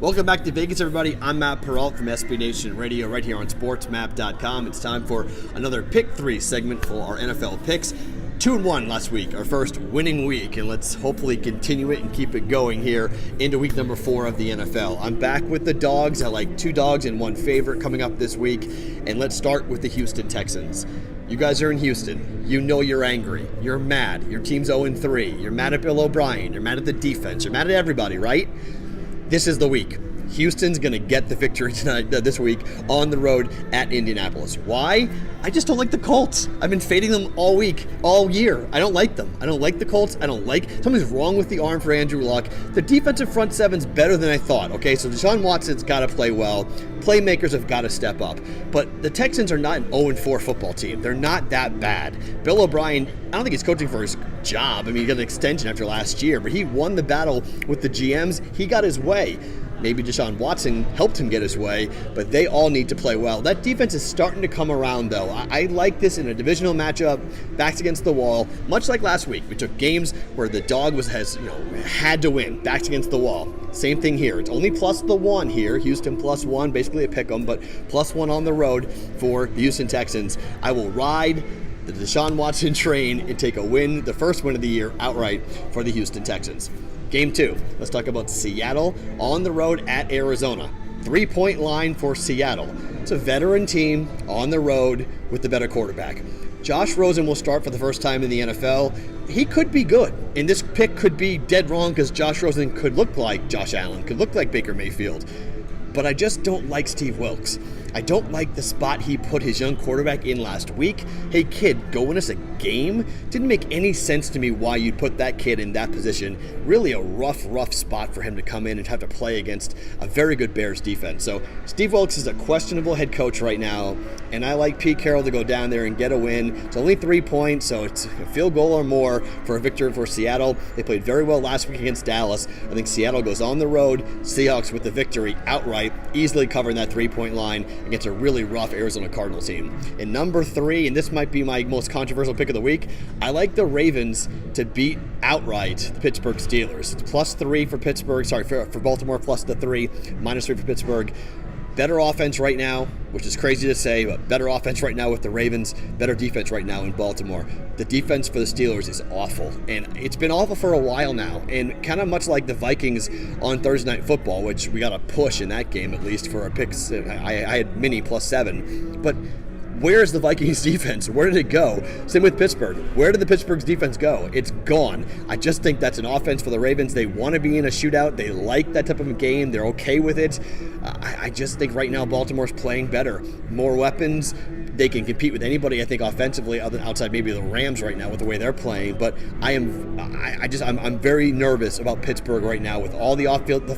Welcome back to Vegas, everybody. I'm Matt Perrault from SB Nation Radio right here on SportsMap.com. It's time for another Pick 3 segment for our NFL picks. 2-1 last week, our first winning week, and let's hopefully continue it and keep it going here into week number 4 of the NFL. I'm back with the dogs. I like 2 dogs and 1 favorite coming up this week, and let's start with the Houston Texans. You guys are in Houston. You know you're angry. You're mad. Your team's 0-3. You're mad at Bill O'Brien. You're mad at the defense. You're mad at everybody, right? This is the week. Houston's going to get the victory this week on the road at Indianapolis. Why? I just don't like the Colts. I've been fading them all week, all year. I don't like them. I don't like the Colts. Something's wrong with the arm for Andrew Luck. The defensive front seven's better than I thought, okay? So Deshaun Watson's got to play well. Playmakers have got to step up. But the Texans are not an 0-4 football team. They're not that bad. Bill O'Brien, I don't think he's coaching for his job. I mean, he got an extension after last year, but he won the battle with the GMs. He got his way. Maybe Deshaun Watson helped him get his way, but they all need to play well. That defense is starting to come around, though. I like this in a divisional matchup, backs against the wall, much like last week. We took games where the dog had to win, backs against the wall. Same thing here. It's only plus the 1 here. Houston plus 1, basically a pick 'em, but plus 1 on the road for the Houston Texans. I will ride the Deshaun Watson train and take a win, the first win of the year outright for the Houston Texans. Game 2, let's talk about Seattle on the road at Arizona. 3-point line for Seattle. It's a veteran team on the road with the better quarterback. Josh Rosen will start for the first time in the NFL. He could be good, and this pick could be dead wrong because Josh Rosen could look like Josh Allen, could look like Baker Mayfield. But I just don't like Steve Wilks. I don't like the spot he put his young quarterback in last week. Hey kid, go win us a game? Didn't make any sense to me why you'd put that kid in that position. Really a rough spot for him to come in and have to play against a very good Bears defense. So Steve Wilks is a questionable head coach right now, and I like Pete Carroll to go down there and get a win. It's only 3 points, so it's a field goal or more for a victory for Seattle. They played very well last week against Dallas. I think Seattle goes on the road, Seahawks with the victory outright, easily covering that 3-point line against a really rough Arizona Cardinals team. And number 3, and this might be my most controversial pick of the week, I like the Ravens to beat outright the Pittsburgh Steelers. It's plus 3 for Pittsburgh, for Baltimore, plus the 3, minus 3 for Pittsburgh. Better offense right now, which is crazy to say, but better offense right now with the Ravens, better defense right now in Baltimore. The defense for the Steelers is awful, and it's been awful for a while now, and kind of much like the Vikings on Thursday Night Football, which we got a push in that game at least for our picks. I had mini plus 7, but where's the Vikings defense? Where did it go? Same with Pittsburgh. Where did the Pittsburgh's defense go? It's gone. I just think that's an offense for the Ravens. They want to be in a shootout. They like that type of a game. They're okay with it. I just think right now Baltimore's playing better. More weapons. They can compete with anybody, I think, offensively, other than outside maybe the Rams right now with the way they're playing. But I'm very nervous about Pittsburgh right now with all the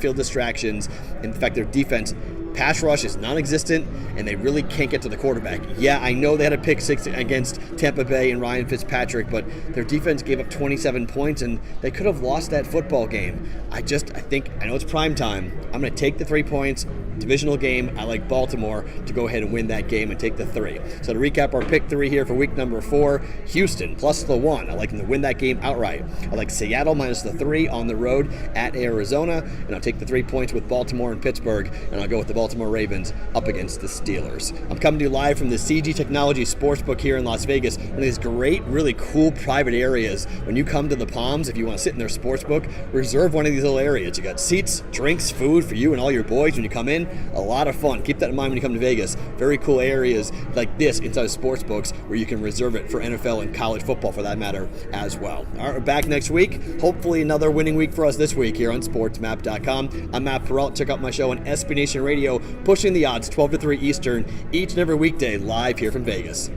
field distractions and the fact their defense. Pass rush is non-existent, and they really can't get to the quarterback. Yeah, I know they had a pick 6 against Tampa Bay and Ryan Fitzpatrick, but their defense gave up 27 points, and they could have lost that football game. I know it's prime time. I'm going to take the 3 points. Divisional game. I like Baltimore to go ahead and win that game and take the 3. So to recap our pick 3 here for week number 4, Houston plus the 1. I like them to win that game outright. I like Seattle minus the 3 on the road at Arizona, and I'll take the 3 points with Baltimore and Pittsburgh, and I'll go with the Baltimore Ravens up against the Steelers. I'm coming to you live from the CG Technology Sportsbook here in Las Vegas, one of these great, really cool private areas. When you come to the Palms, if you want to sit in their sportsbook, reserve one of these little areas. You got seats, drinks, food for you and all your boys when you come in. A lot of fun. Keep that in mind when you come to Vegas. Very cool areas like this inside sports books where you can reserve it for NFL and college football for that matter as well. All right, we're back next week. Hopefully another winning week for us this week here on SportsMap.com. I'm Matt Perrault. Check out my show on SB Nation Radio, pushing the odds 12 to 3 Eastern each and every weekday live here from Vegas.